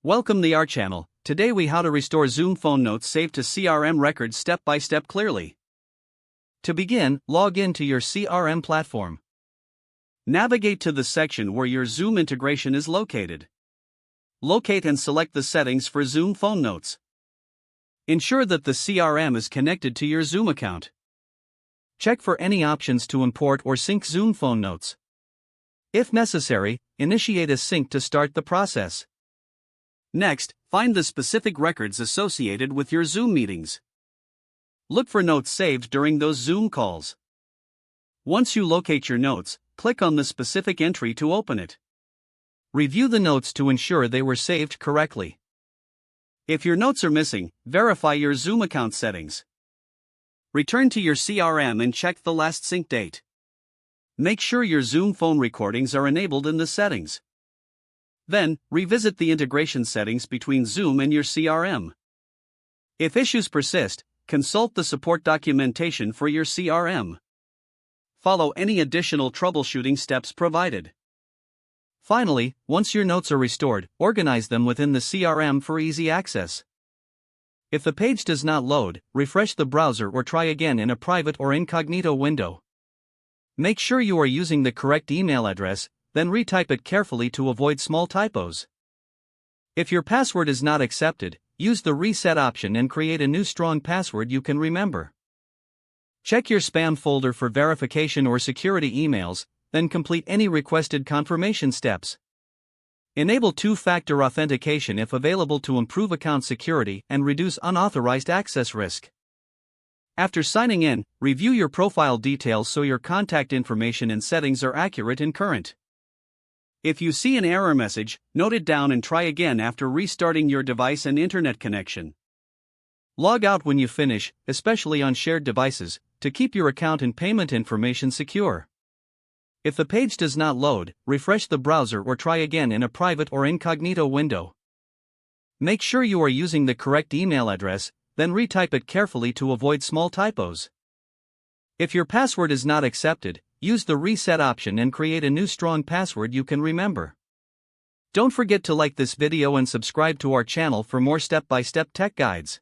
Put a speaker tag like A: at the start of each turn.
A: Welcome to our channel. Today we how to restore Zoom phone notes saved to CRM records step by step clearly. To begin, log in to your CRM platform. Navigate to the section where your Zoom integration is located. Locate and select the settings for Zoom phone notes. Ensure that the CRM is connected to your Zoom account. Check for any options to import or sync Zoom phone notes. If necessary, initiate a sync to start the process. Next, find the specific records associated with your Zoom meetings. Look for notes saved during those Zoom calls. Once you locate your notes, click on the specific entry to open it. Review the notes to ensure they were saved correctly. If your notes are missing, verify your Zoom account settings. Return to your CRM and check the last sync date. Make sure your Zoom phone recordings are enabled in the settings. Then, revisit the integration settings between Zoom and your CRM. If issues persist, consult the support documentation for your CRM. Follow any additional troubleshooting steps provided. Finally, once your notes are restored, organize them within the CRM for easy access. If the page does not load, refresh the browser or try again in a private or incognito window. Make sure you are using the correct email address, then retype it carefully to avoid small typos. If your password is not accepted, use the reset option and create a new strong password you can remember. Check your spam folder for verification or security emails, then complete any requested confirmation steps. Enable two-factor authentication if available to improve account security and reduce unauthorized access risk. After signing in, review your profile details so your contact information and settings are accurate and current. If you see an error message, note it down and try again after restarting your device and internet connection. Log out when you finish, especially on shared devices, to keep your account and payment information secure. If the page does not load, refresh the browser or try again in a private or incognito window. Make sure you are using the correct email address, then retype it carefully to avoid small typos. If your password is not accepted, use the reset option and create a new strong password you can remember. Don't forget to like this video and subscribe to our channel for more step-by-step tech guides.